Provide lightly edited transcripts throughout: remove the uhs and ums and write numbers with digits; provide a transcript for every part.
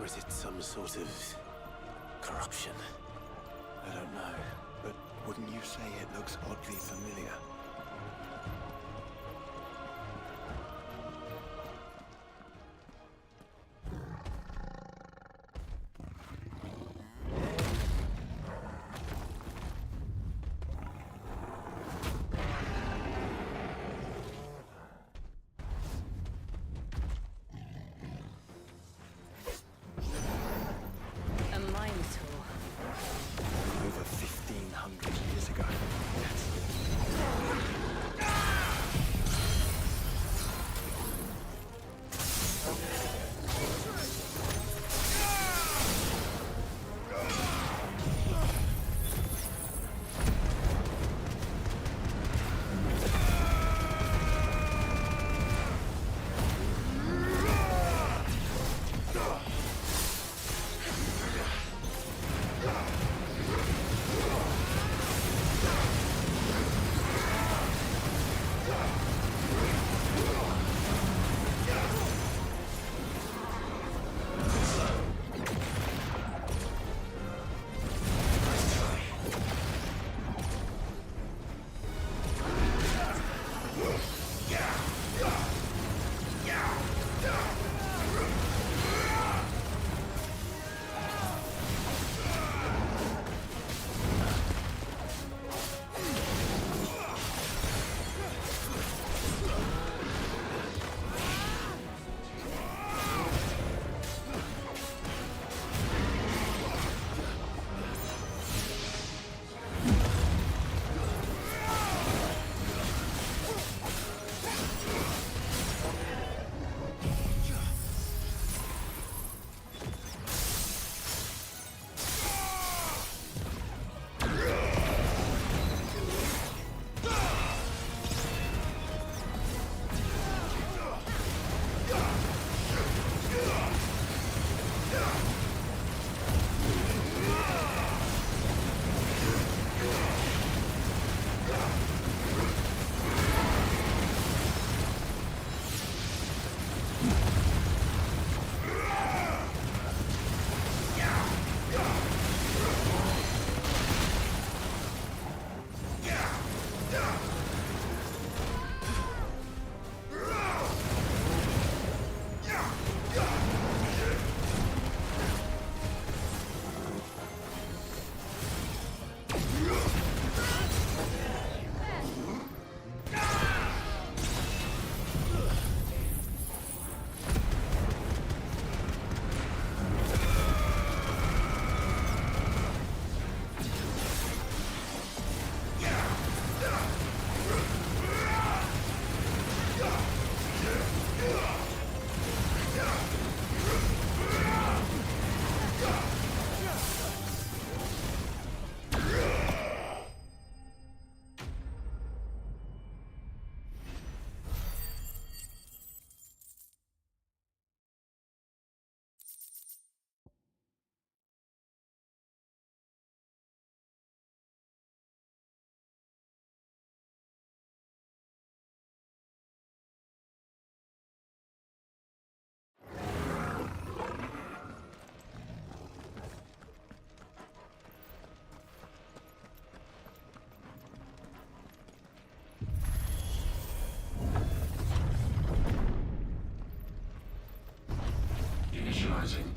is it some sort of corruption? I don't know, but wouldn't you say it looks oddly familiar? Over 1,500 years ago.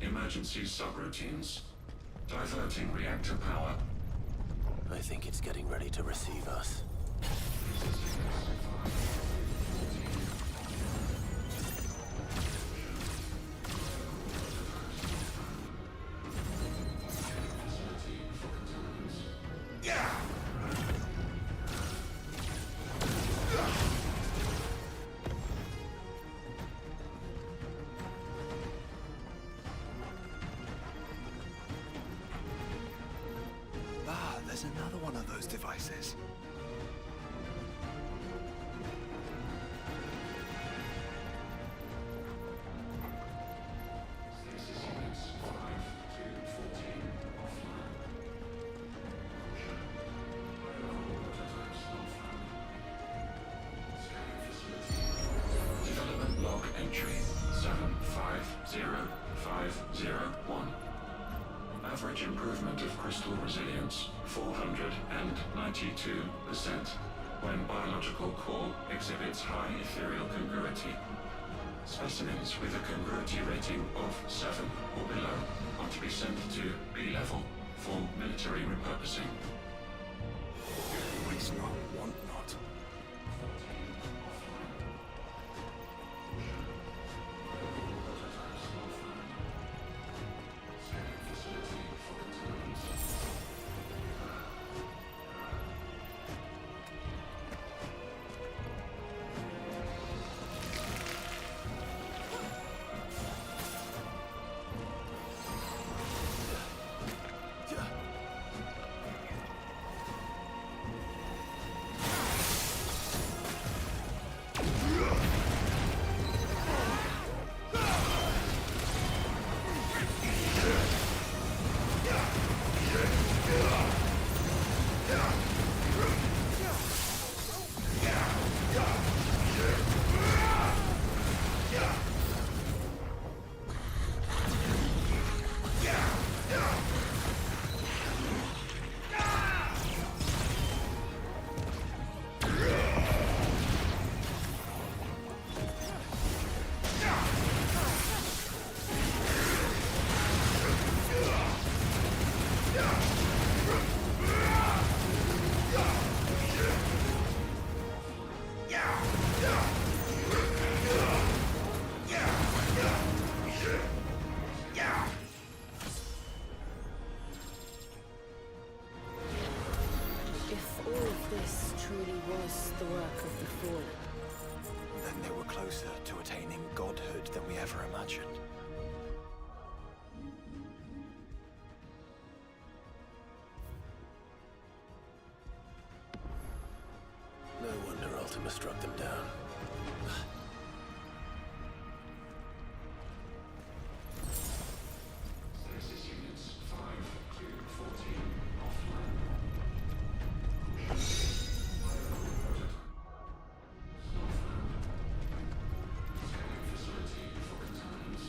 Emergency subroutines. Diverting reactor power. I think it's getting ready to receive us. There's another one of those devices. Development log entry 75050 92% when biological core exhibits high ethereal congruity. Specimens with a congruity rating of 7 or below are to be sent to B level for military repurposing. Waste not, want not. If all of this truly was the work of the Fallen, Then they were closer to attaining godhood than we ever imagined. No wonder Ultima struck them down. Stasis units 5 to 14 offline. Scanning facility for contaminants.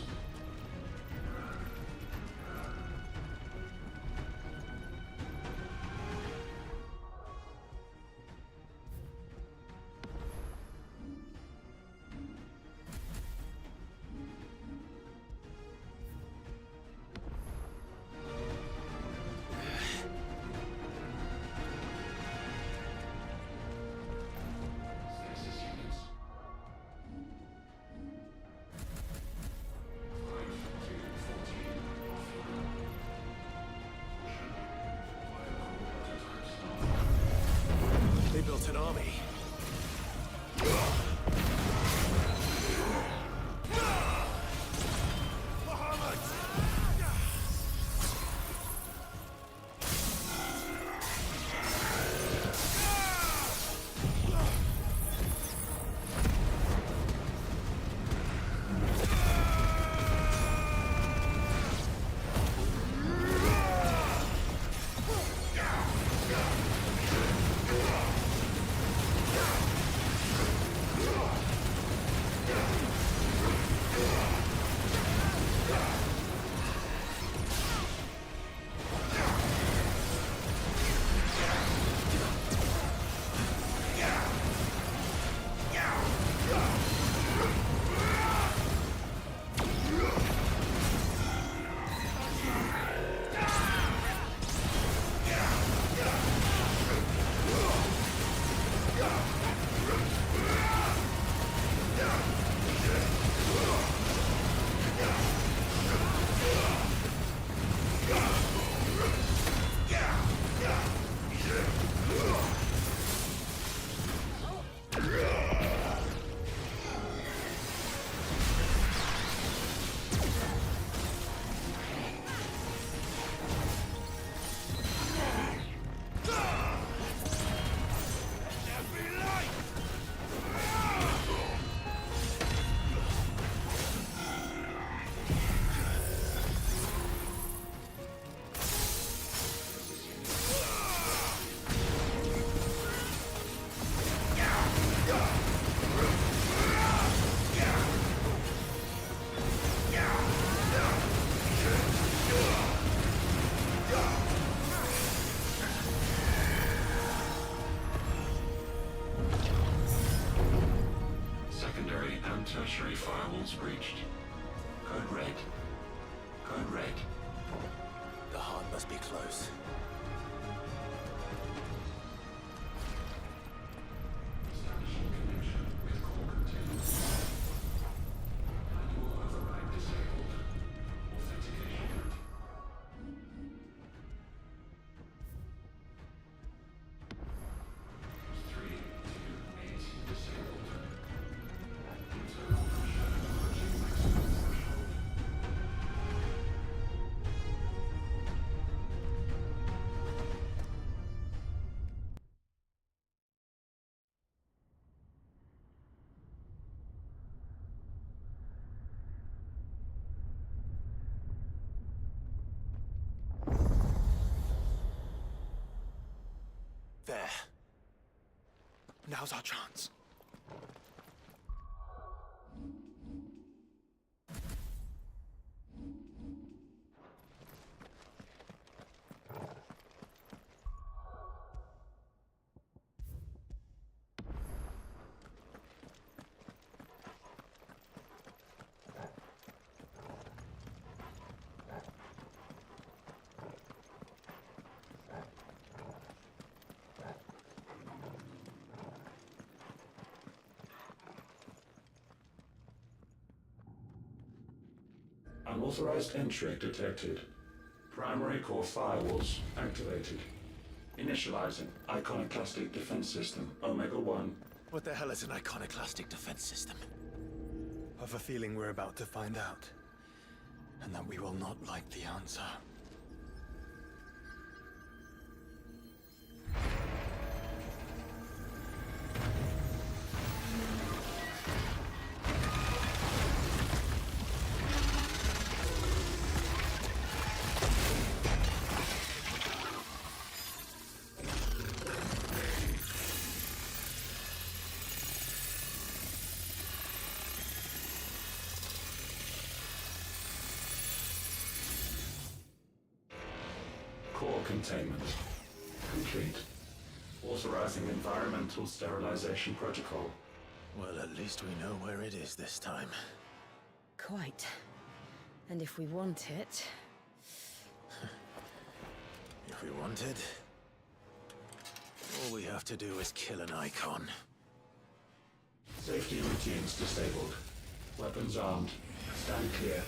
and tertiary firewalls breached. Code red. Code red. The heart must be close. Establishing connection with core containment. Manual override disabled. Authentication. 328 disabled. Internal pressure approaching maximum threshold. There. Now's our chance. Unauthorized entry detected. Primary core firewalls activated. Initializing iconoclastic defense system Omega-1. What the hell is an iconoclastic defense system? I've a feeling we're about to find out. And that we will not like the answer. Core containment complete. Authorizing environmental sterilization protocol. Well, at least we know where it is this time. Quite. And if we want it... If we want it, all we have to do is kill an icon. Safety routines disabled. Weapons armed. Stand clear.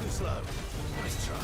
Too slow. Nice try.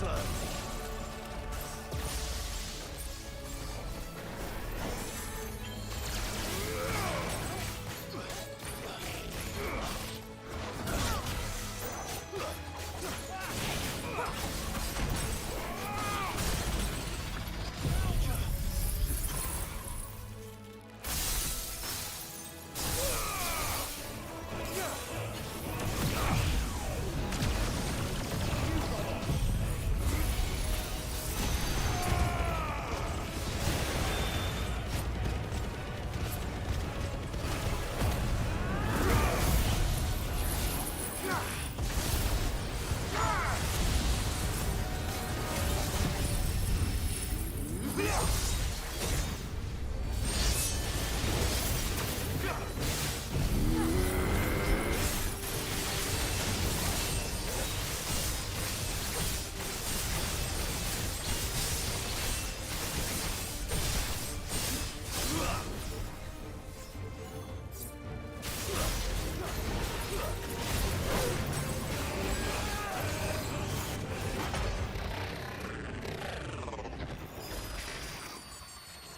slow.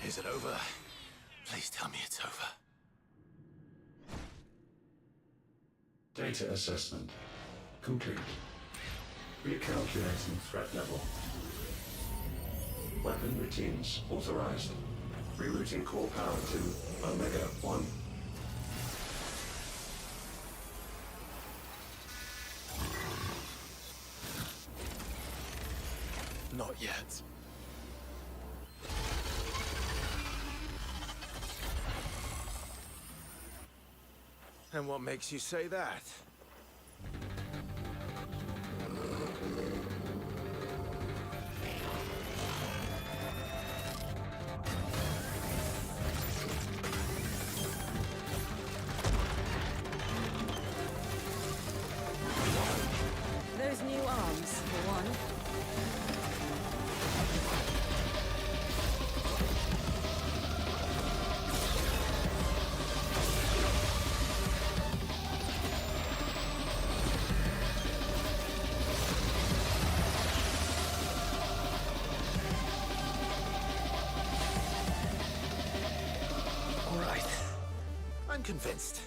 Is it over? Please tell me it's over. Data assessment complete. Recalculating threat level. Weapon routines authorized. Rerouting core power to Omega 1. Not yet. And what makes you say that? Those new arms, for one. All right. I'm convinced.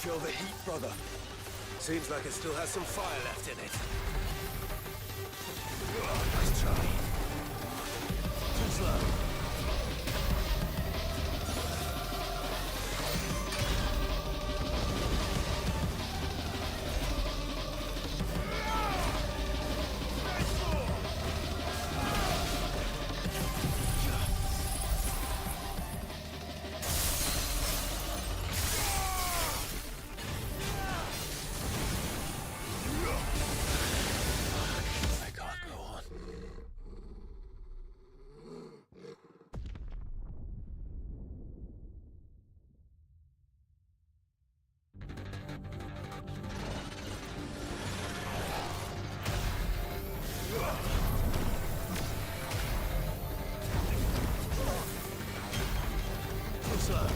feel the heat, brother? Seems like it still has some fire left in it. Nice try. Too slow. I can't go on. Too slow.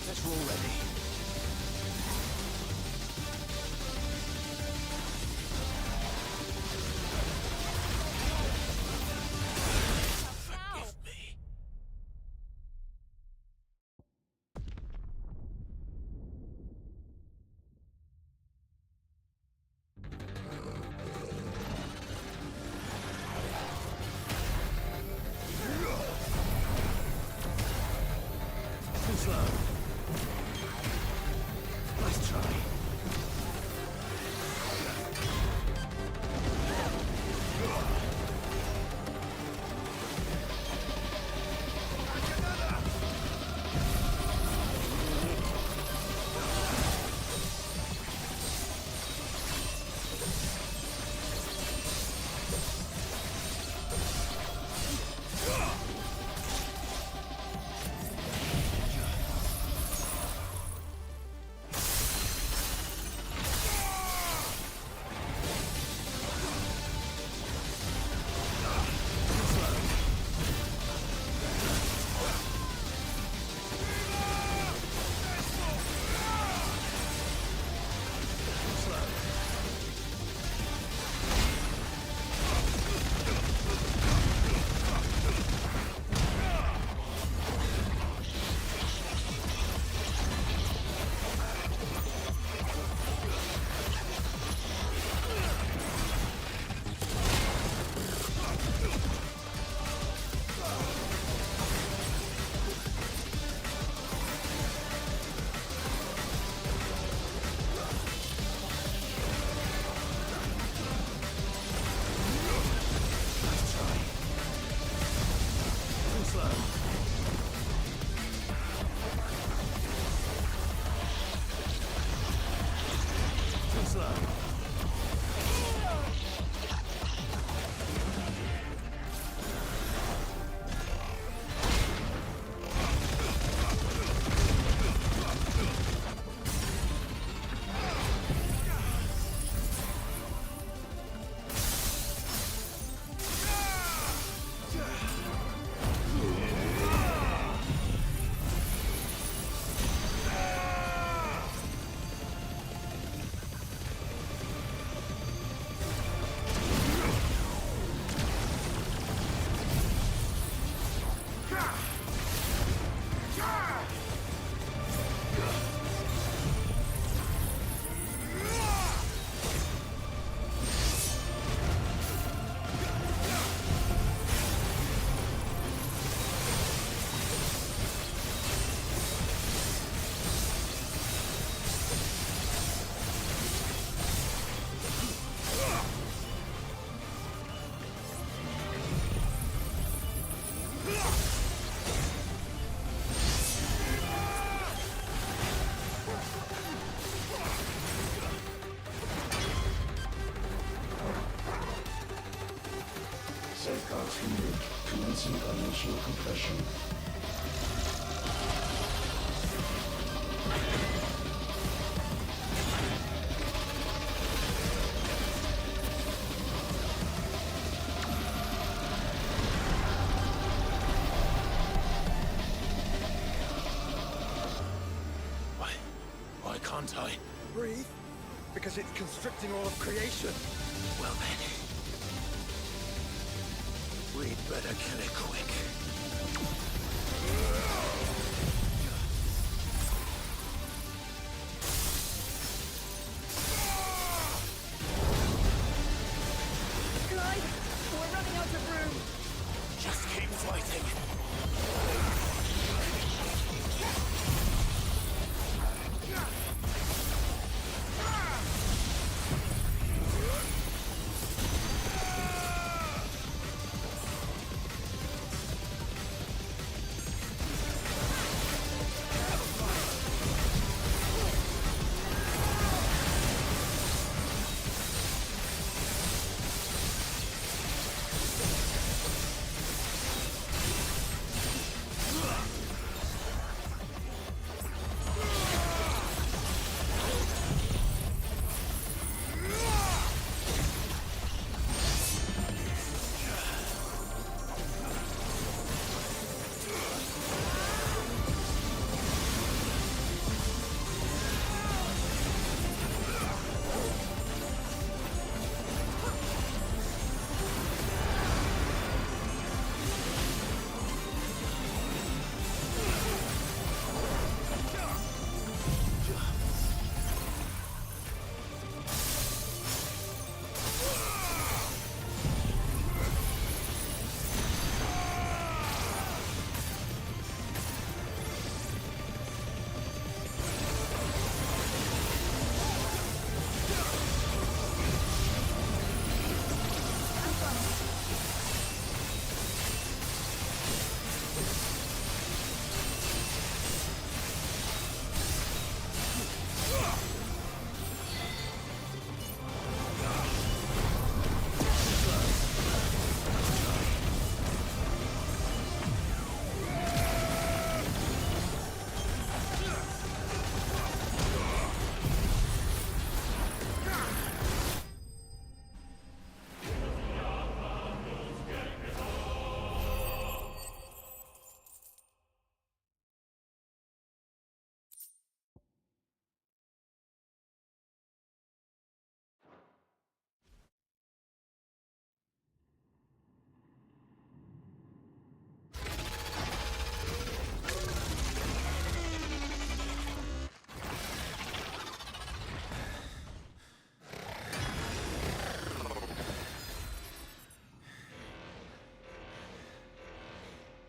Guess we're all ready. Forgive me. Too slow. Nice try. Safeguards removed. Commencing dimensional compression. because it's constricting all of creation. Well then, we'd better kill it quick. Clive, we're running out of room. Just keep fighting.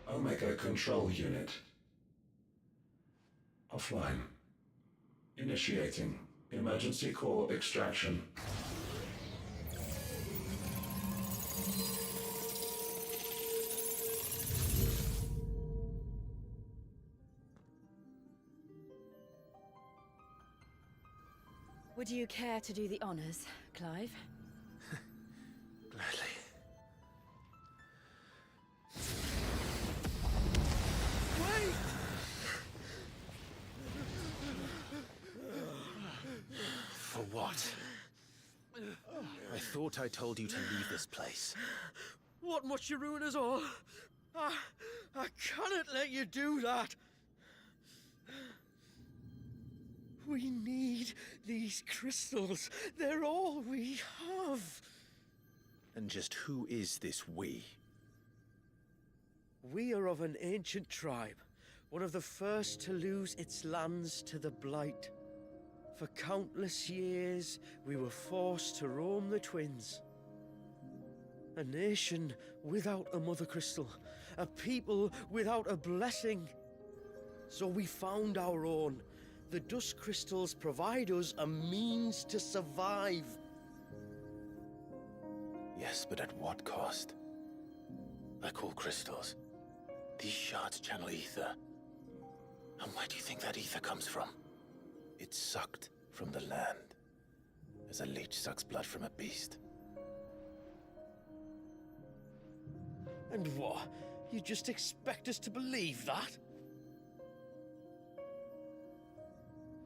Omega Control Unit. Offline. Initiating emergency core extraction. Would you care to do the honors, Clive? Gladly. Wait! For what? I thought I told you to leave this place. What must you ruin us all? I cannot let you do that. We need these crystals. They're all we have. And just who is this we? We are of an ancient tribe, one of the first to lose its lands to the Blight. For countless years, we were forced to roam the Twins. A nation without a mother crystal, a people without a blessing. So we found our own. The dust crystals provide us a means to survive. Yes, but at what cost? Like all crystals, these shards channel ether. And where do you think that ether comes from? It's sucked from the land, as a leech sucks blood from a beast. And what? You just expect us to believe that?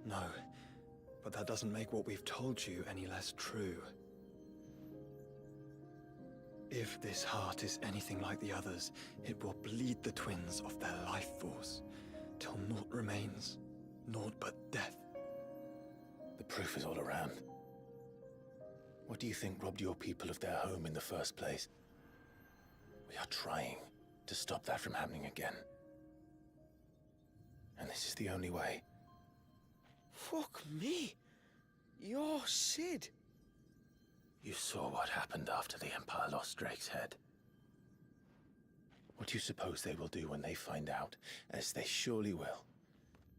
No, but that doesn't make what we've told you any less true. If this heart is anything like the others, it will bleed the twins of their life force, till naught remains, naught but death. The proof is all around. What do you think robbed your people of their home in the first place? We are trying to stop that from happening again. And this is the only way. Fuck me. You're Sid. You saw what happened after the Empire lost Drake's head. What do you suppose they will do when they find out, as they surely will,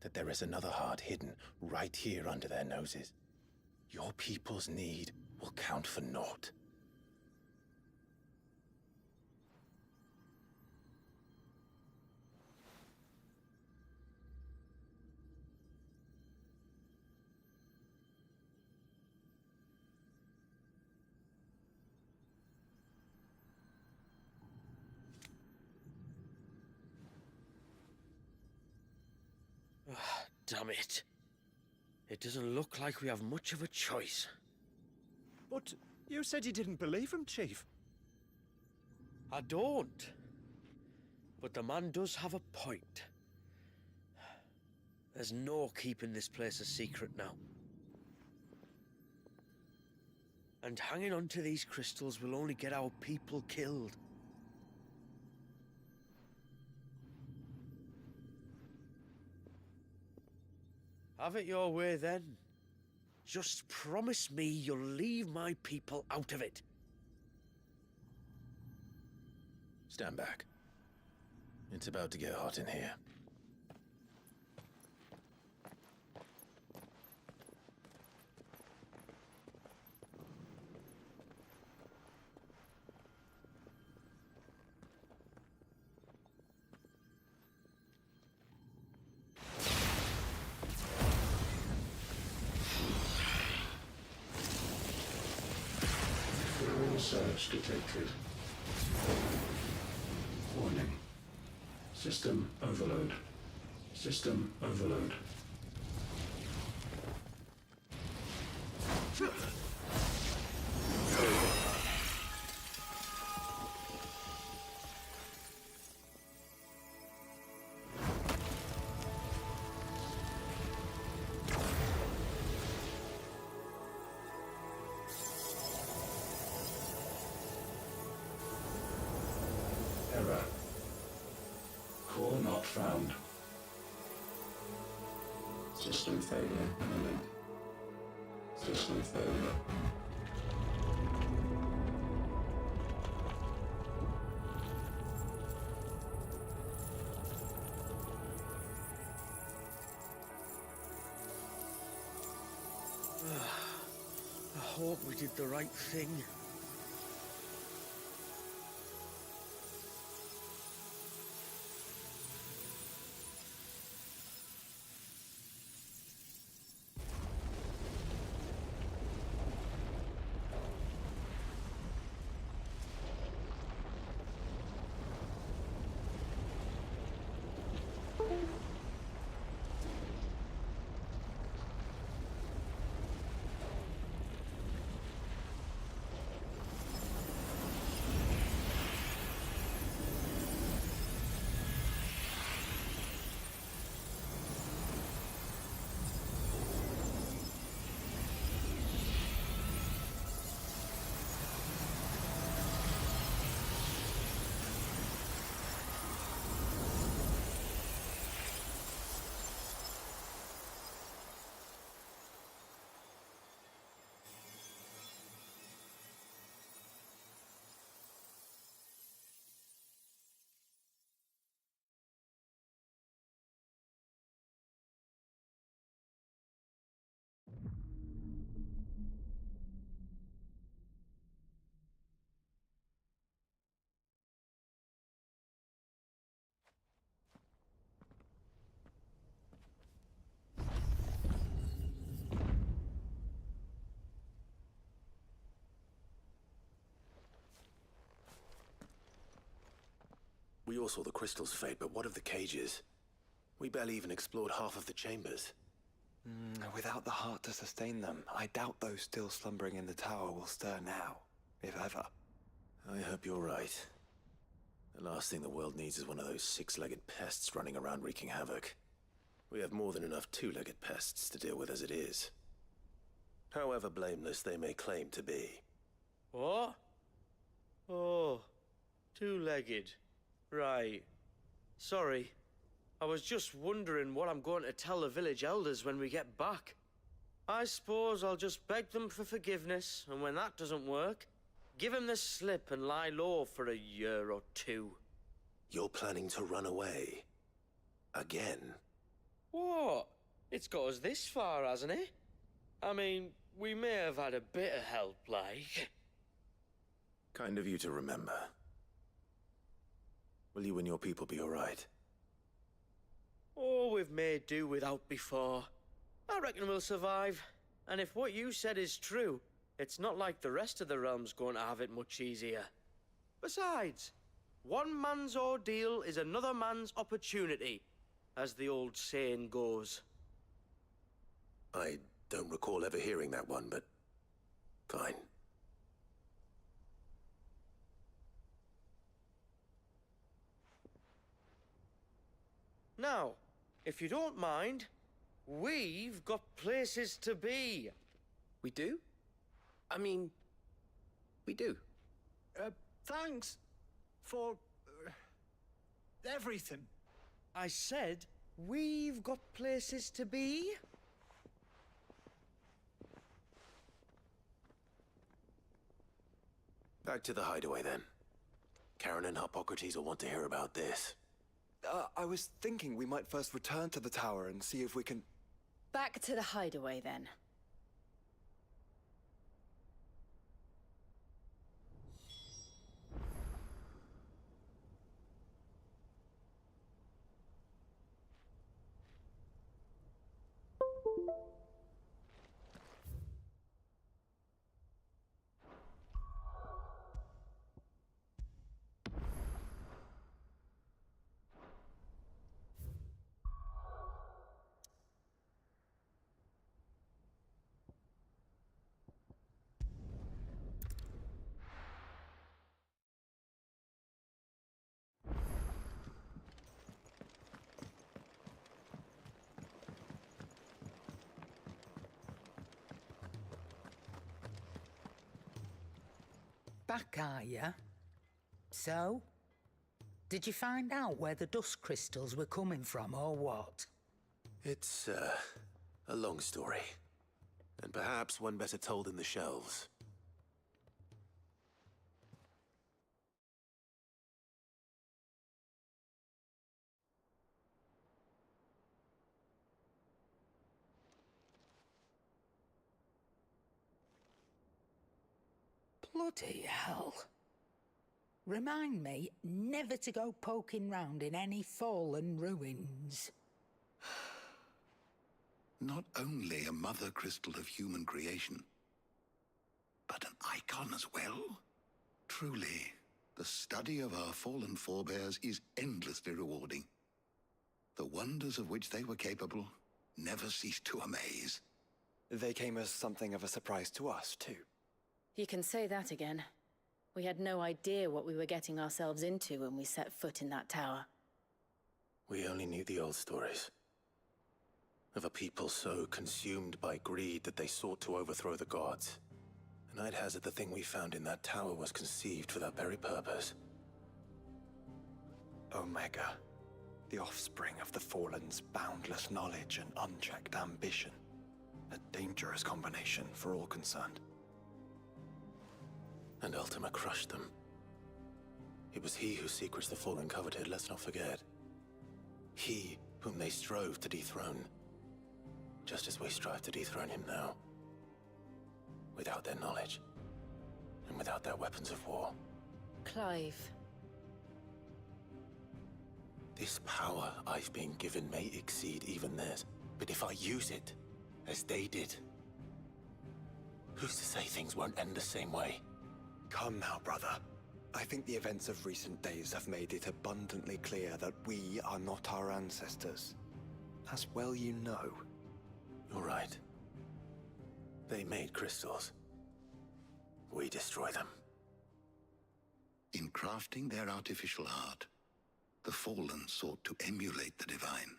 that there is another heart hidden right here under their noses? Your people's need will count for naught. Damn it. It doesn't look like we have much of a choice. But you said you didn't believe him, Chief. I don't. But the man does have a point. There's no keeping this place a secret now. And hanging on to these crystals will only get our people killed. Have it your way then. Just promise me you'll leave my people out of it. Stand back. It's about to get hot in here. Surge detected. Warning. System overload. System overload. Error. Core not found. System failure imminent. System failure. I hope we did the right thing. We all saw the crystals fade, but what of the cages? We barely even explored half of the chambers. Without the heart to sustain them, I doubt those still slumbering in the tower will stir now, if ever. I hope you're right. The last thing the world needs is one of those six-legged pests running around wreaking havoc. We have more than enough two-legged pests to deal with as it is. However blameless they may claim to be. What? Oh, two-legged. Right. Sorry. I was just wondering what I'm going to tell the village elders when we get back. I suppose I'll just beg them for forgiveness, and when that doesn't work, give them the slip and lie low for a year or two. You're planning to run away? Again? What? It's got us this far, hasn't it? I mean, we may have had a bit of help, like. Kind of you to remember. Will you and your people be all right? Oh, we've made do without before. I reckon we'll survive. And if what you said is true, it's not like the rest of the realm's going to have it much easier. Besides, one man's ordeal is another man's opportunity, as the old saying goes. I don't recall ever hearing that one, but fine. Now, if you don't mind, we've got places to be. We do? I mean, we do. Thanks for everything. I said, we've got places to be. Back to the hideaway, then. Karen and Hippocrates will want to hear about this. I was thinking we might first return to the tower and see if we can... Back to the hideaway, then. Back, are ya? So? Did you find out where the dust crystals were coming from, or what? It's, a long story. And perhaps one better told in the shelves. Bloody hell. Remind me never to go poking round in any fallen ruins. Not only a mother crystal of human creation, but an icon as well. Truly, the study of our fallen forebears is endlessly rewarding. The wonders of which they were capable never cease to amaze. They came as something of a surprise to us, too. You can say that again. We had no idea what we were getting ourselves into when we set foot in that tower. We only knew the old stories. Of a people so consumed by greed that they sought to overthrow the gods. And I'd hazard the thing we found in that tower was conceived for that very purpose. Omega, the offspring of the Fallen's boundless knowledge and unchecked ambition. A dangerous combination for all concerned. And Ultima crushed them. It was he whose secrets the Fallen coveted, let's not forget. He whom they strove to dethrone. Just as we strive to dethrone him now. Without their knowledge. And without their weapons of war. Clive. This power I've been given may exceed even theirs. But if I use it, as they did, who's to say things won't end the same way? Come now, brother. I think the events of recent days have made it abundantly clear that we are not our ancestors. As well you know. You're right. They made crystals. We destroy them. In crafting their artificial art, the Fallen sought to emulate the divine.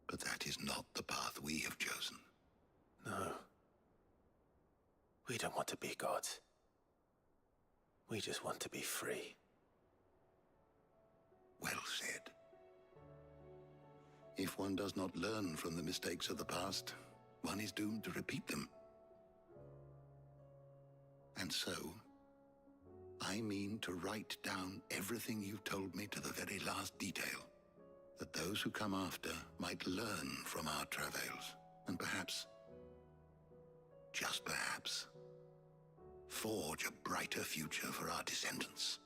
But that is not the path we have chosen. No, We don't want to be gods. We just want to be free. Well said. If one does not learn from the mistakes of the past, one is doomed to repeat them. And so, I mean to write down everything you've told me to the very last detail, that those who come after might learn from our travails, and perhaps, just perhaps, forge a brighter future for our descendants.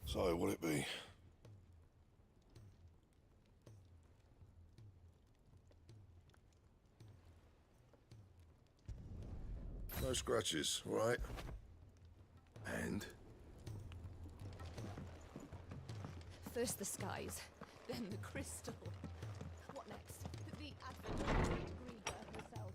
So, will it be? No scratches, right? And? First the skies, then the crystal. What next? The advent of Great Grieger herself.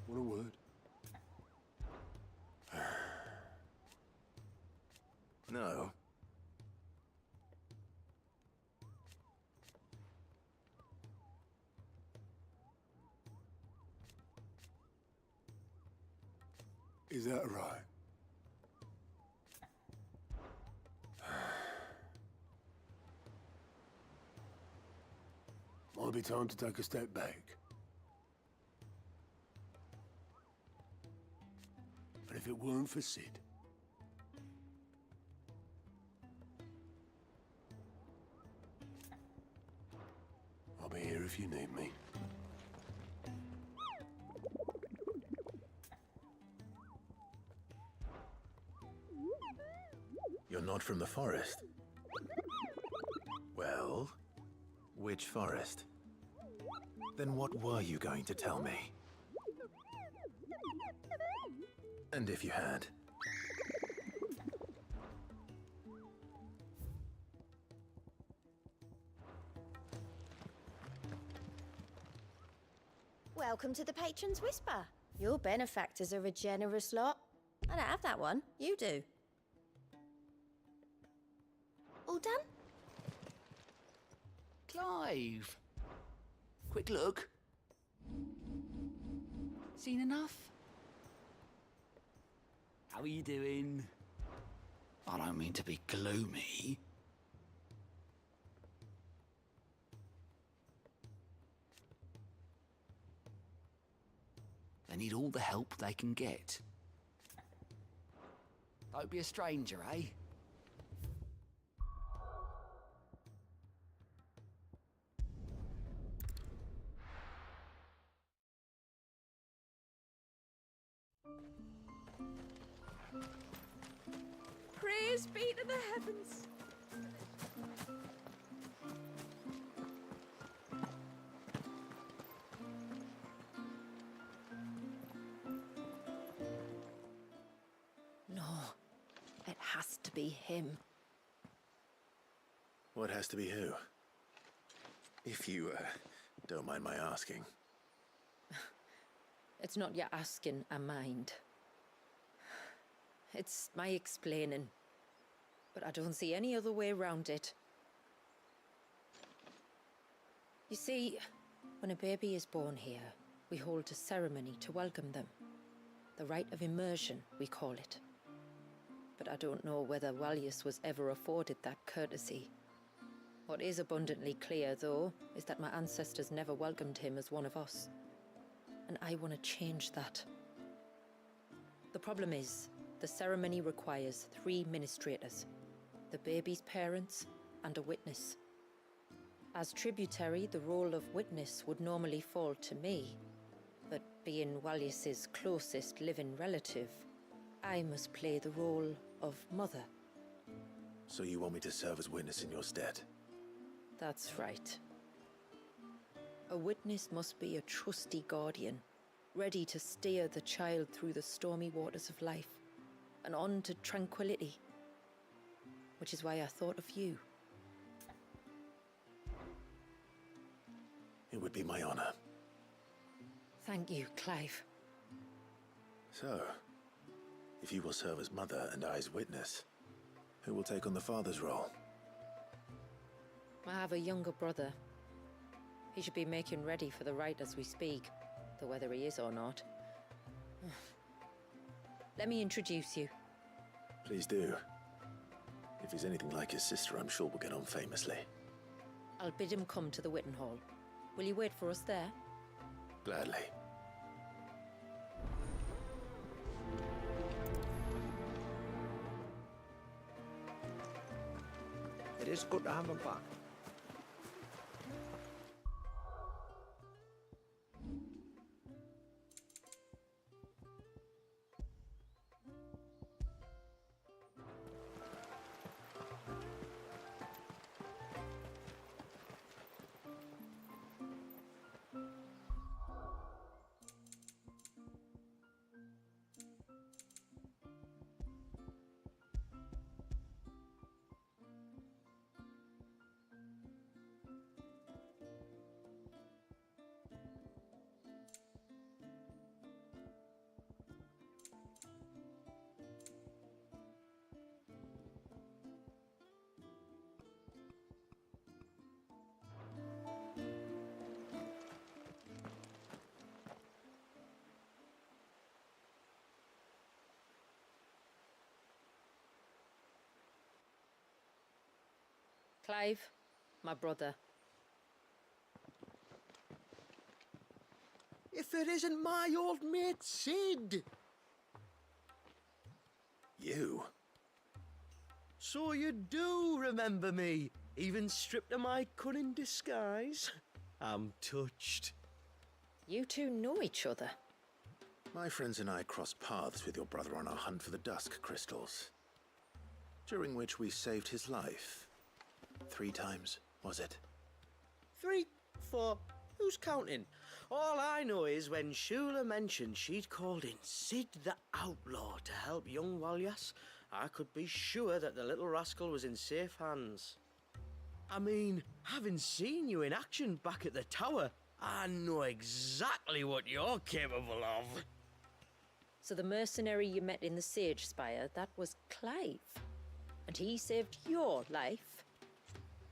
What a word. No. Is that right? Might be time to take a step back. But if it weren't for Sid, I'll be here if you need me. You're not from the forest. Well, which forest? Then what were you going to tell me? And if you had? Welcome to the Patron's Whisper. Your benefactors are a generous lot. I don't have that one. You do. All done? Clive! Quick look. Seen enough? How are you doing? I don't mean to be gloomy. They need all the help they can get. Don't be a stranger, eh? Praise be to the heavens. No, it has to be him. What has to be who? If you, don't mind my asking. It's not your asking, I mind. It's my explaining. But I don't see any other way around it. You see, when a baby is born here, we hold a ceremony to welcome them. The rite of immersion, we call it. But I don't know whether Walyus was ever afforded that courtesy. What is abundantly clear, though, is that my ancestors never welcomed him as one of us. And I want to change that. The problem is, the ceremony requires 3 ministrators, the baby's parents and a witness. As tributary, the role of witness would normally fall to me, but being Walyus's closest living relative, I must play the role of mother. So you want me to serve as witness in your stead? That's right. A witness must be a trusty guardian, ready to steer the child through the stormy waters of life and on to tranquility. Which is why I thought of you. It would be my honor. Thank you, Clive. So, if you will serve as mother and I as witness, who will take on the father's role? I have a younger brother. He should be making ready for the rite as we speak, though whether he is or not. Let me introduce you. Please do. If he's anything like his sister, I'm sure we'll get on famously. I'll bid him come to the Witten Hall. Will you wait for us there? Gladly. It is good to have him back. Clive, my brother. If it isn't my old mate Sid! You? So you do remember me, even stripped of my cunning disguise? I'm touched. You two know each other. My friends and I crossed paths with your brother on our hunt for the dusk crystals, during which we saved his life. 3 times, was it? 3, 4, who's counting? All I know is when Shula mentioned she'd called in Sid the Outlaw to help young Walyas, I could be sure that the little rascal was in safe hands. I mean, having seen you in action back at the tower, I know exactly what you're capable of. So the mercenary you met in the Sage Spire, that was Clive. And he saved your life.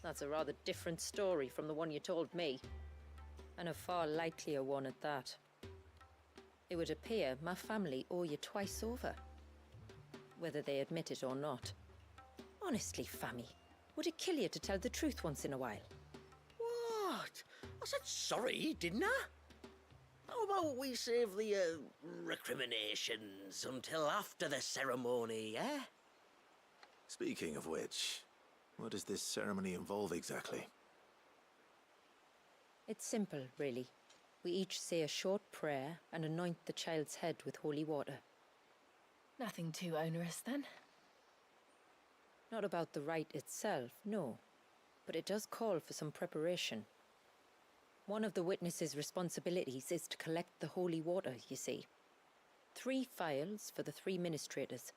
That's a rather different story from the one you told me. And a far likelier one at that. It would appear my family owe you twice over, whether they admit it or not. Honestly, Fammy, would it kill you to tell the truth once in a while? What? I said sorry, didn't I? How about we save the recriminations until after the ceremony, eh? Speaking of which, what does this ceremony involve exactly? It's simple, really. We each say a short prayer and anoint the child's head with holy water. Nothing too onerous then. Not about the rite itself, no. But it does call for some preparation. One of the witness's responsibilities is to collect the holy water, you see. 3 phials for the 3 ministrators,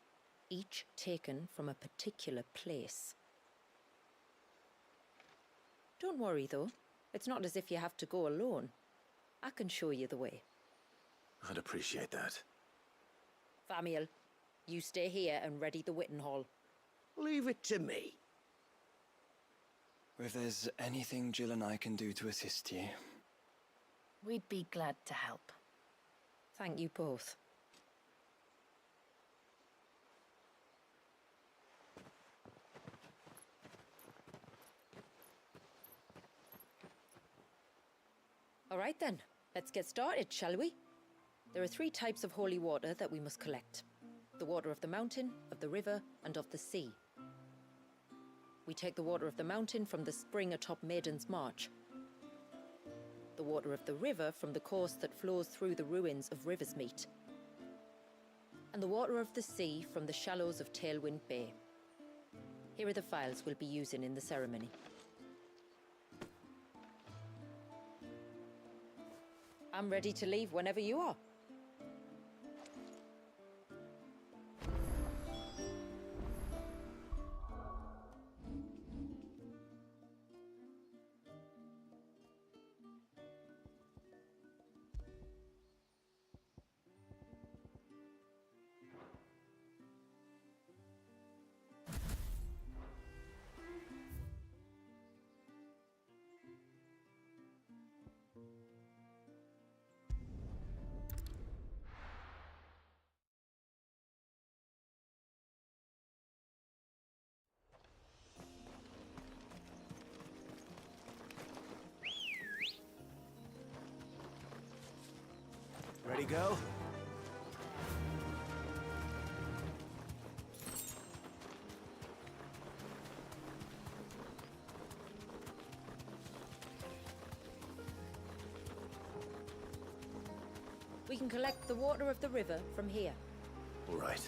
each taken from a particular place. Don't worry, though. It's not as if you have to go alone. I can show you the way. I'd appreciate that. Famiel, you stay here and ready the Witten Hall. Leave it to me. If there's anything Jill and I can do to assist you. We'd be glad to help. Thank you both. All right then, let's get started, shall we? There are 3 types of holy water that we must collect. The water of the mountain, of the river, and of the sea. We take the water of the mountain from the spring atop Maiden's March. The water of the river from the course that flows through the ruins of Riversmeet. And the water of the sea from the shallows of Tailwind Bay. Here are the phials we'll be using in the ceremony. I'm ready to leave whenever you are. Ready, go? We can collect the water of the river from here. All right.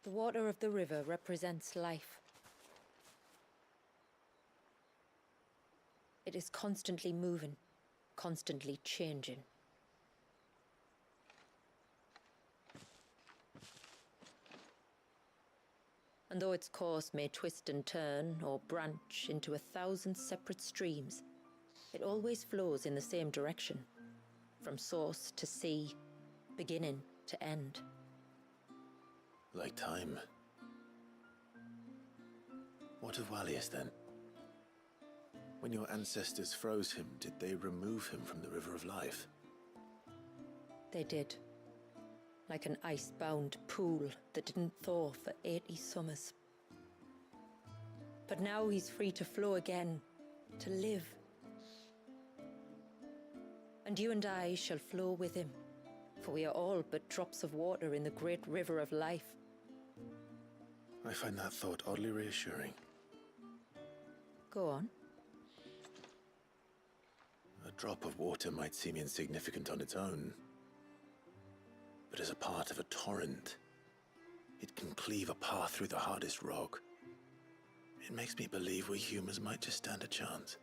The water of the river represents life. It is constantly moving, constantly changing. And though its course may twist and turn or branch into 1,000 separate streams, it always flows in the same direction, from source to sea, beginning to end. Like time. What of Wallius then? When your ancestors froze him, did they remove him from the River of Life? They did. Like an ice-bound pool that didn't thaw for 80 summers. But now he's free to flow again, to live. And you and I shall flow with him, for we are all but drops of water in the great river of life. I find that thought oddly reassuring. Go on. A drop of water might seem insignificant on its own, but as a part of a torrent, it can cleave a path through the hardest rock. It makes me believe we humans might just stand a chance.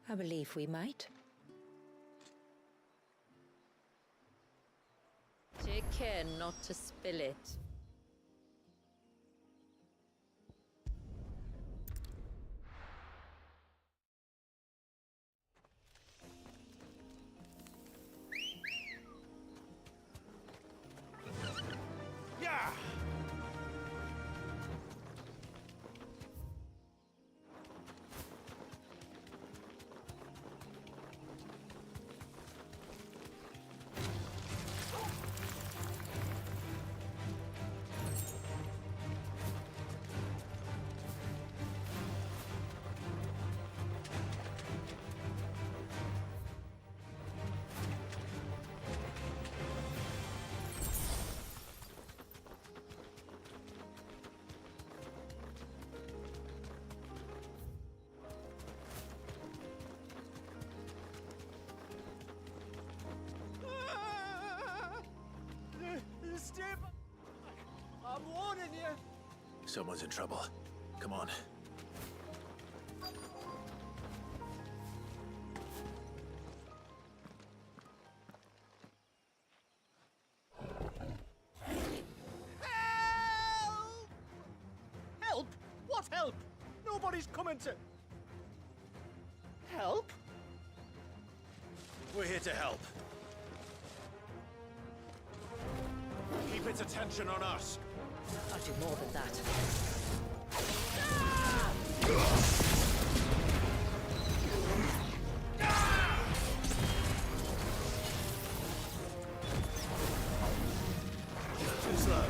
I believe we might. Take care not to spill it. Someone's in trouble. Come on. Help? What help? Nobody's coming to... Help? We're here to help. Keep its attention on us. I'll do more than that. Too slow.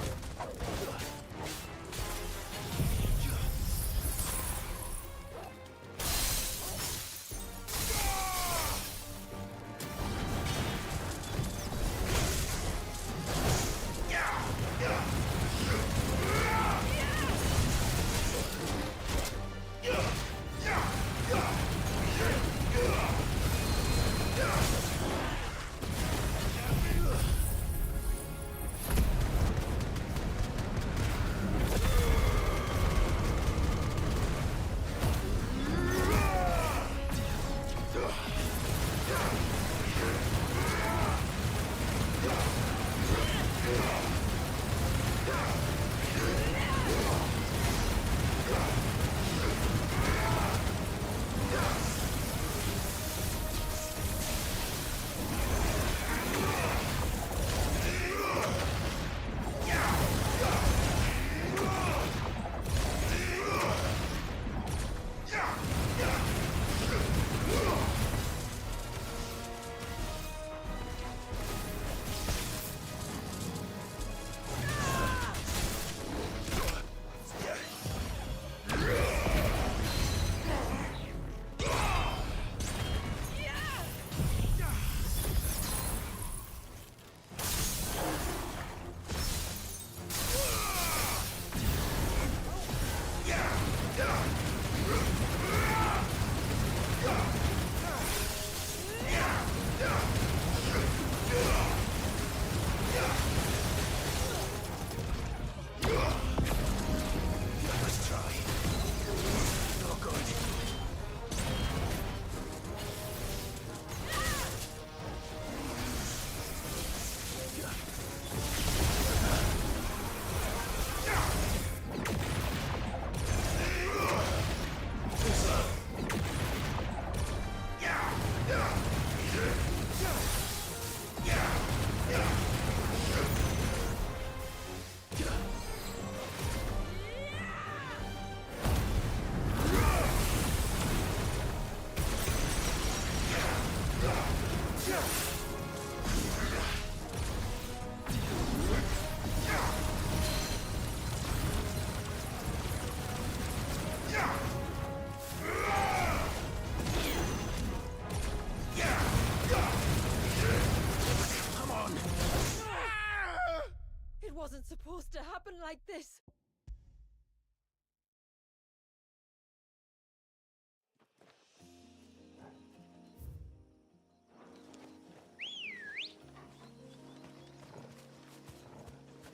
It wasn't supposed to happen like this.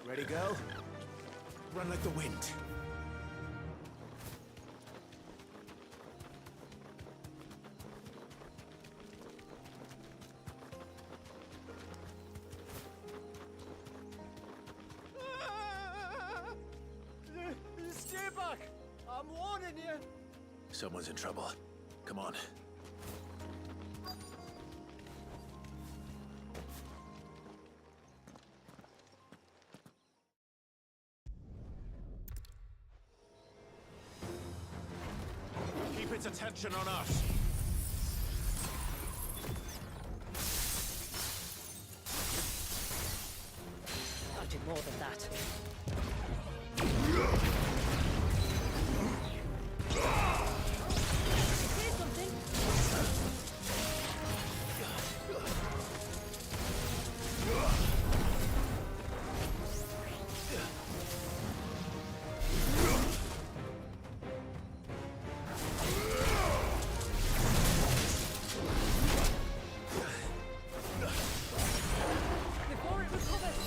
Ready, girl? Run like the wind. Stay back! I'm warning you! Someone's in trouble. Come on. Keep its attention on us. I'll do more than that. Say something.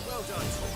Well done, Tom.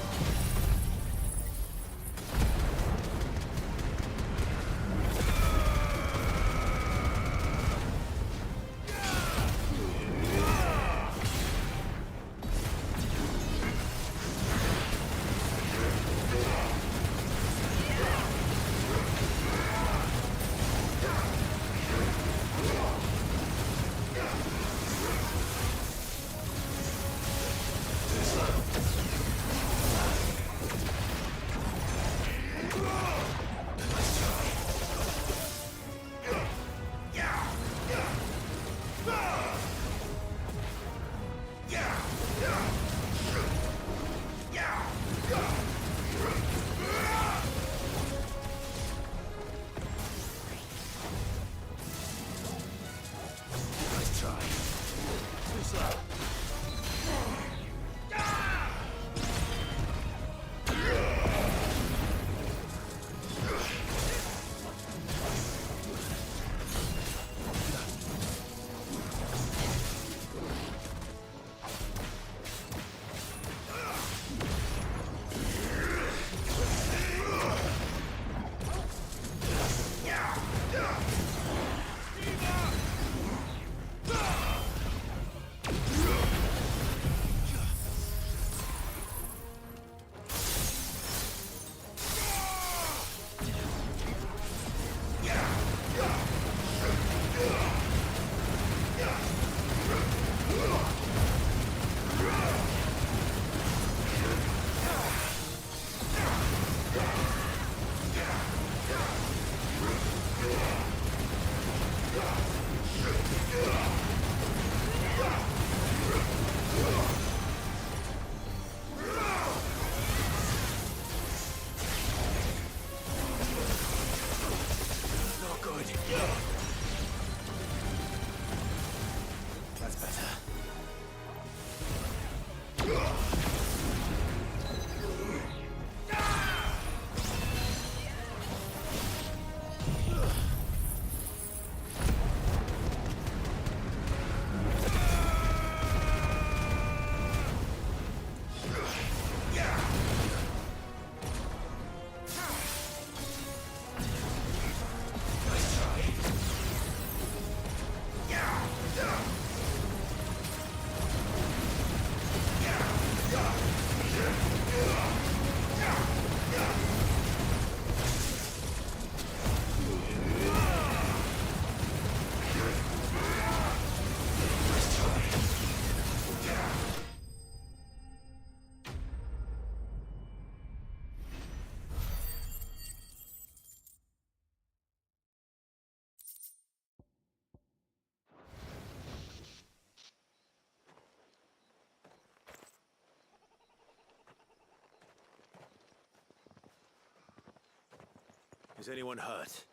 Is anyone hurt?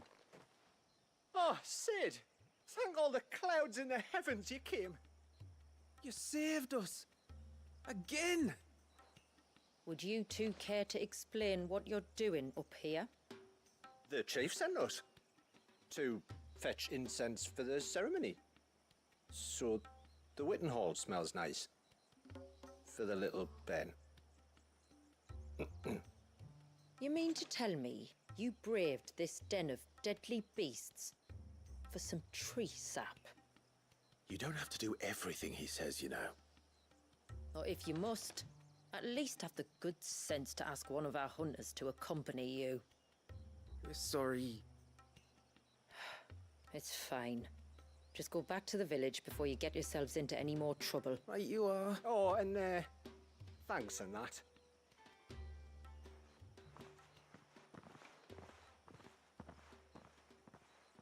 Oh, Sid! Thank all the clouds in the heavens you came. You saved us. Again! Would you two care to explain what you're doing up here? The chief sent us to fetch incense for the ceremony. So the Witten Hall smells nice. For the little Ben. You mean to tell me you braved this den of deadly beasts for some tree sap? You don't have to do everything he says, you know. Or if you must, at least have the good sense to ask one of our hunters to accompany you. We're sorry. It's fine. Just go back to the village before you get yourselves into any more trouble. Right, you are. Oh, and thanks and that.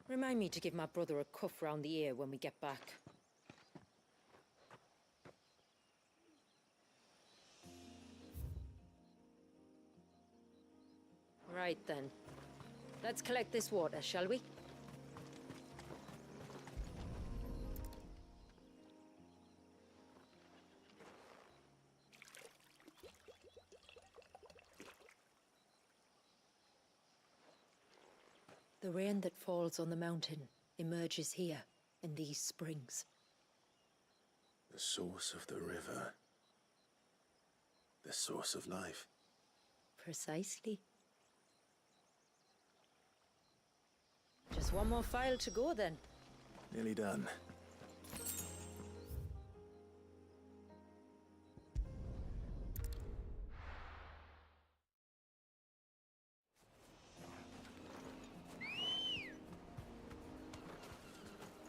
Remind me to give my brother a cuff round the ear when we get back. Right then. Let's collect this water, shall we? The rain that falls on the mountain emerges here, in these springs. The source of the river. The source of life. Precisely. Just one more file to go then. Nearly done.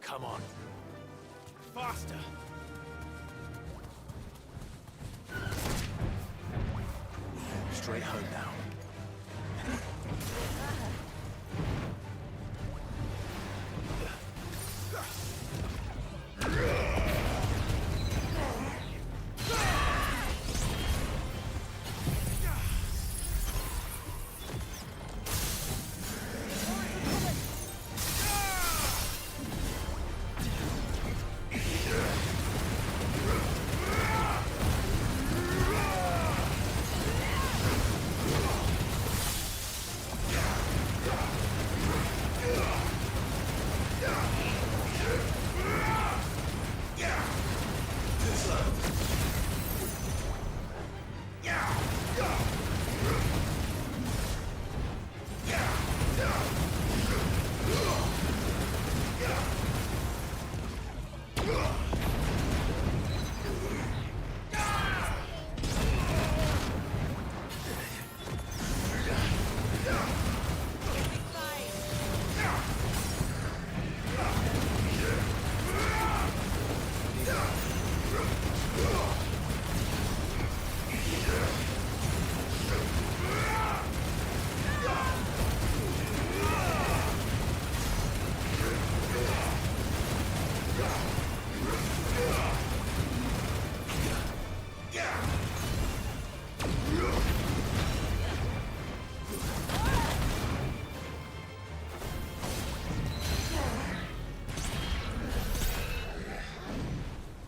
Come on. Faster! Straight home now.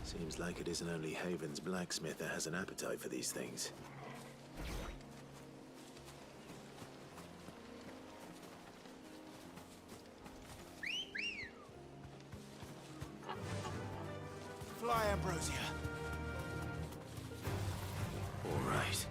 Seems like it isn't only Haven's blacksmith that has an appetite for these things. Fly, Ambrosia. All right.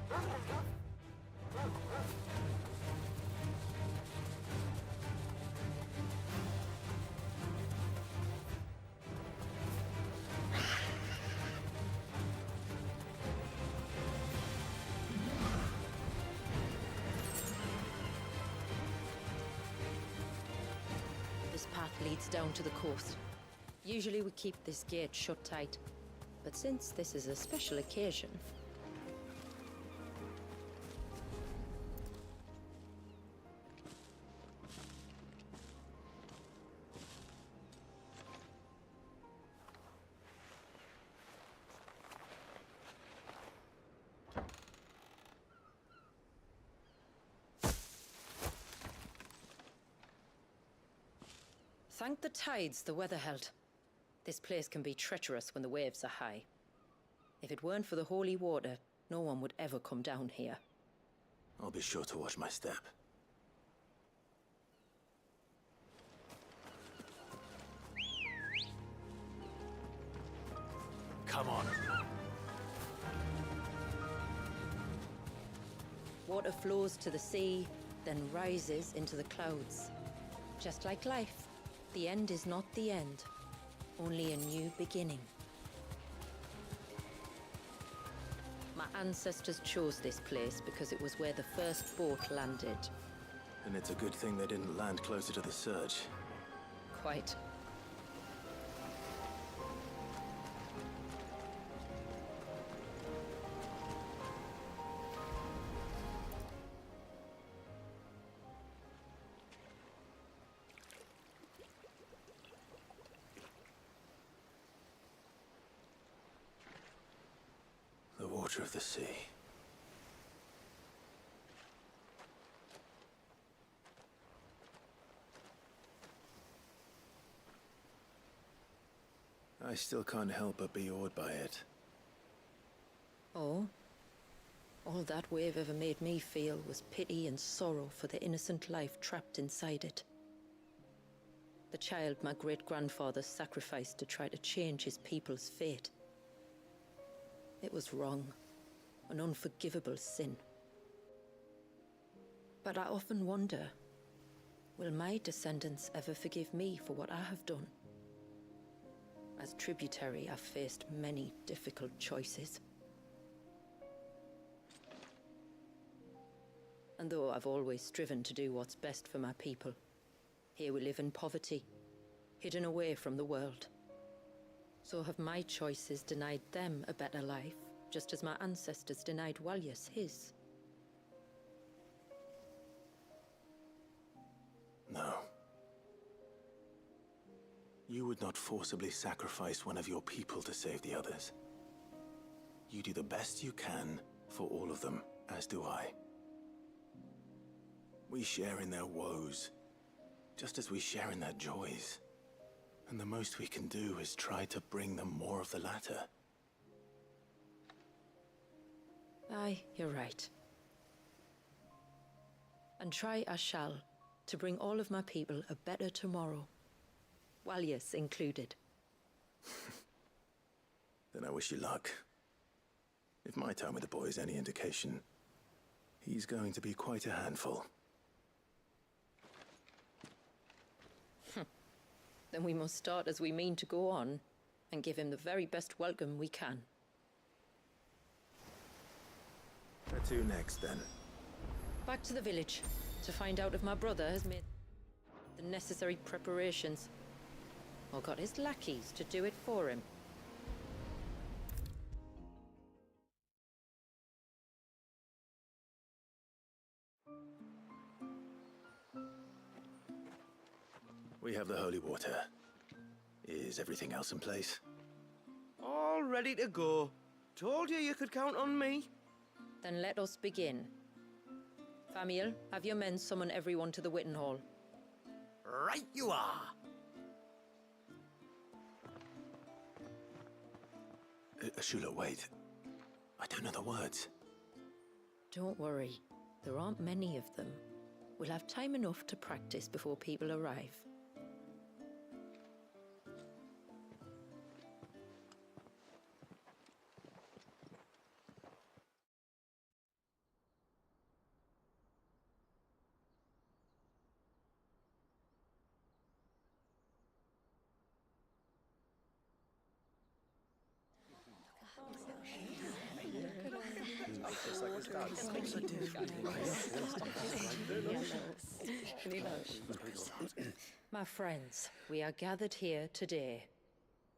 This path leads down to the coast. Usually we keep this gate shut tight, but since this is a special occasion... Thank the tides the weather held. This place can be treacherous when the waves are high. If it weren't for the holy water, no one would ever come down here. I'll be sure to watch my step. Come on. Water flows to the sea, then rises into the clouds. Just like life, the end is not the end, only a new beginning. My ancestors chose this place because it was where the first boat landed. And it's a good thing they didn't land closer to the surge. Quite. The water of the sea. I still can't help but be awed by it. Oh? All that wave ever made me feel was pity and sorrow for the innocent life trapped inside it. The child my great-grandfather sacrificed to try to change his people's fate. It was wrong, an unforgivable sin. But I often wonder, will my descendants ever forgive me for what I have done? As tributary, I've faced many difficult choices. And though I've always striven to do what's best for my people, here we live in poverty, hidden away from the world. So have my choices denied them a better life, just as my ancestors denied Walyus his? No. You would not forcibly sacrifice one of your people to save the others. You do the best you can for all of them, as do I. We share in their woes, just as we share in their joys. And the most we can do is try to bring them more of the latter. Aye, you're right. And try I shall, to bring all of my people a better tomorrow. Walyus included. Then I wish you luck. If my time with the boy is any indication, he's going to be quite a handful. Then we must start as we mean to go on, and give him the very best welcome we can. Where to next, then? Back to the village, to find out if my brother has made the necessary preparations, or got his lackeys to do it for him. We have the holy water. Is everything else in place? All ready to go. Told you you could count on me. Then let us begin. Famiel, have your men summon everyone to the Witten Hall. Right you are. Ashula, wait. I don't know the words. Don't worry, there aren't many of them. We'll have time enough to practice before people arrive. My friends, we are gathered here today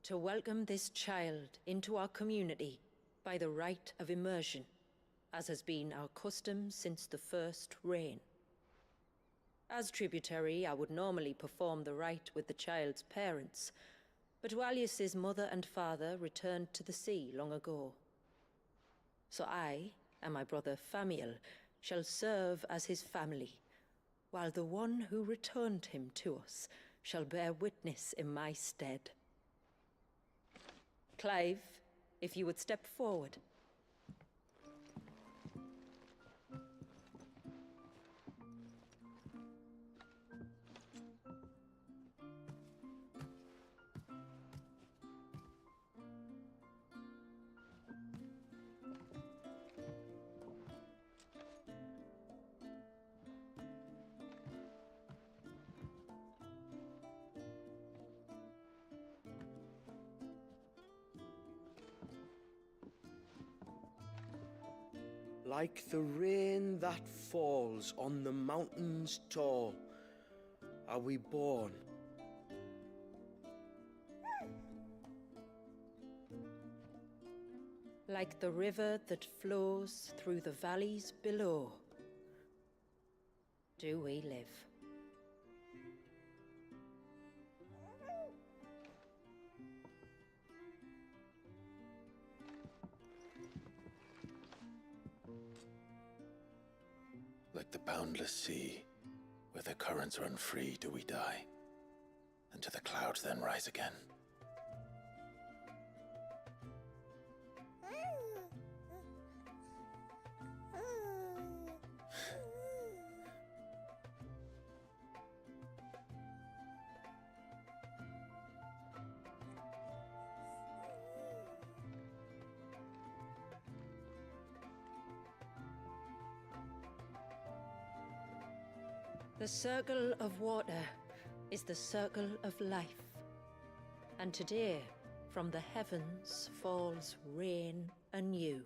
to welcome this child into our community by the rite of immersion, as has been our custom since the first reign. As tributary, I would normally perform the rite with the child's parents, but Walyus's mother and father returned to the sea long ago. So I and my brother Famiel shall serve as his family, while the one who returned him to us shall bear witness in my stead. Clive, if you would step forward. Like the rain that falls on the mountains tall, are we born. Like the river that flows through the valleys below, do we live. Like the boundless sea, where the currents run free, do we die, and to the clouds then rise again. The circle of water is the circle of life. And today, from the heavens falls rain anew.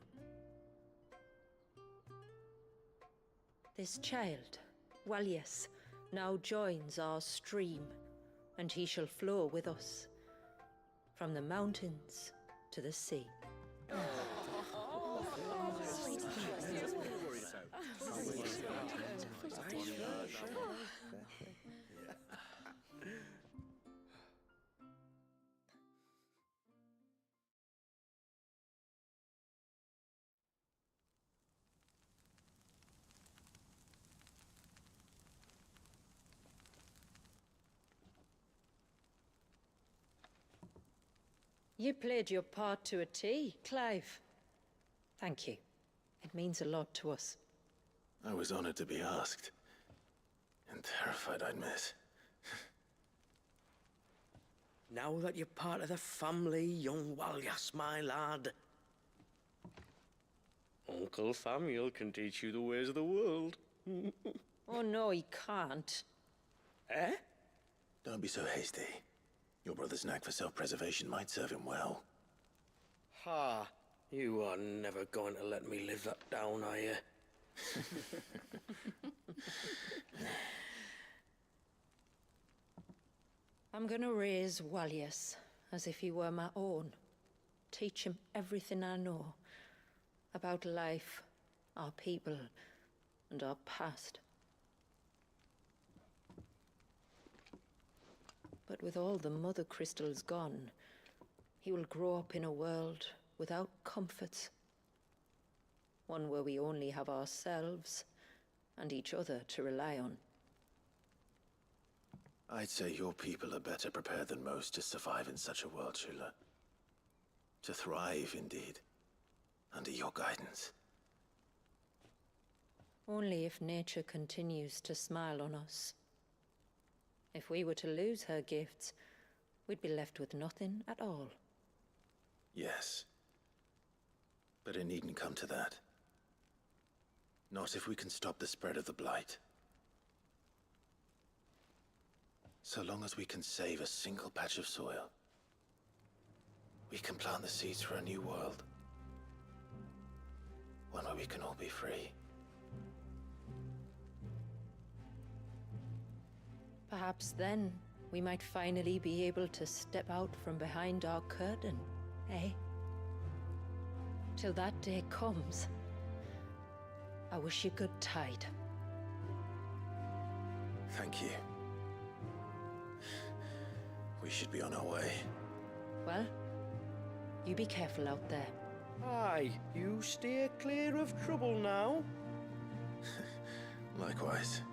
This child, Walius, now joins our stream, and he shall flow with us from the mountains to the sea. You played your part to a T, Clive. Thank you. It means a lot to us. I was honored to be asked, and terrified I'd miss. Now that you're part of the family, young Walyas, my lad. Uncle Samuel can teach you the ways of the world. Oh no, he can't. Eh? Don't be so hasty. Your brother's knack for self-preservation might serve him well. Ha! You are never going to let me live that down, are you? I'm gonna raise Walius as if he were my own. Teach him everything I know about life, our people, and our past. But with all the mother crystals gone, he will grow up in a world without comforts. One where we only have ourselves and each other to rely on. I'd say your people are better prepared than most to survive in such a world, Shula. To thrive, indeed, under your guidance. Only if nature continues to smile on us. If we were to lose her gifts, we'd be left with nothing at all. Yes. But it needn't come to that. Not if we can stop the spread of the Blight. So long as we can save a single patch of soil, we can plant the seeds for a new world. One where we can all be free. Perhaps then, we might finally be able to step out from behind our curtain, eh? Till that day comes, I wish you good tide. Thank you. We should be on our way. Well, you be careful out there. Aye, you steer clear of trouble now. Likewise.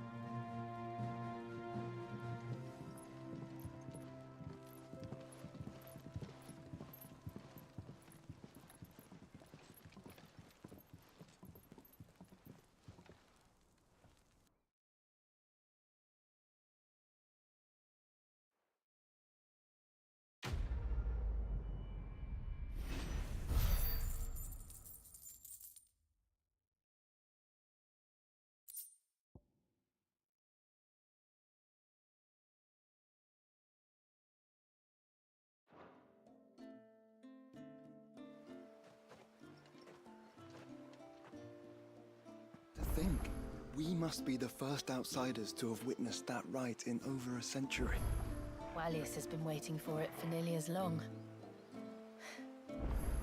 We must be the first outsiders to have witnessed that rite in over a century. Wallius has been waiting for it for nearly as long.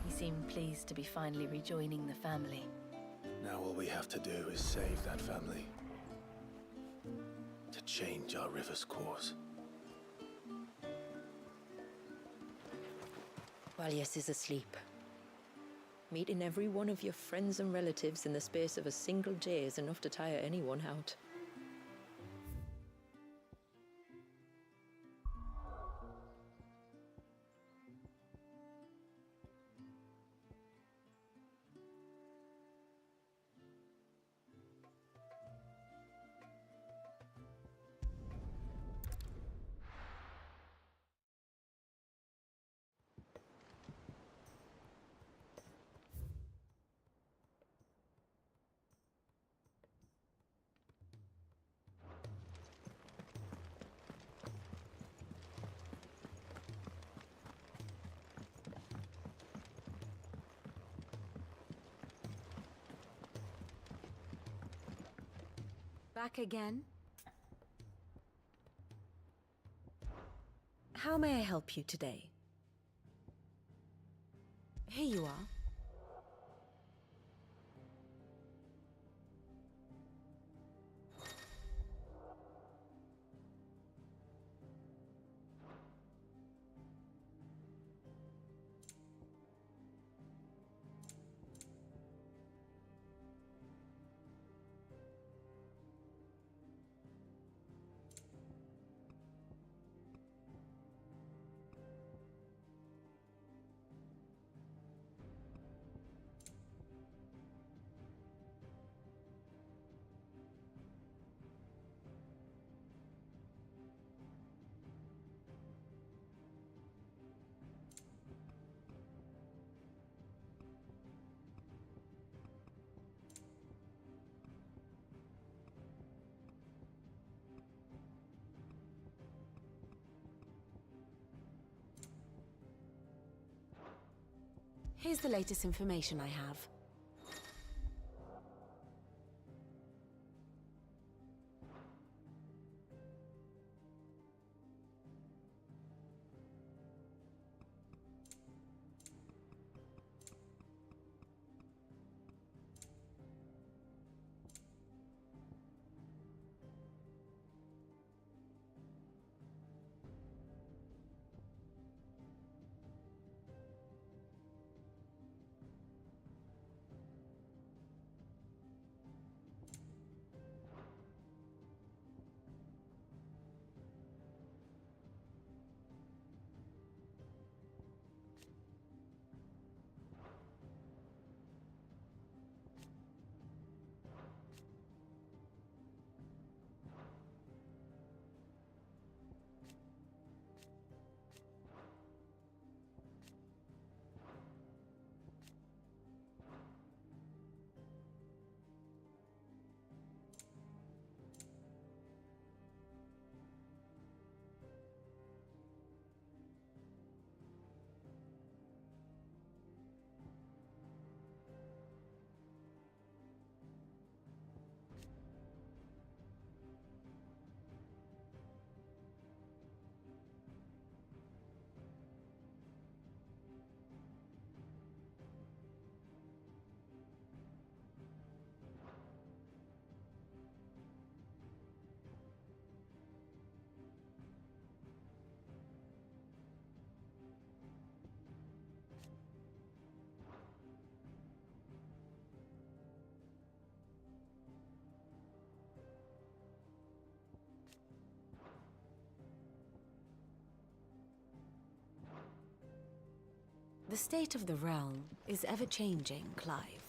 He seemed pleased to be finally rejoining the family. Now all we have to do is save that family. To change our river's course. Wallius is asleep. Meeting every one of your friends and relatives in the space of a single day is enough to tire anyone out. Back again? How may I help you today? Here you are. Here's the latest information I have. The state of the realm is ever-changing, Clive.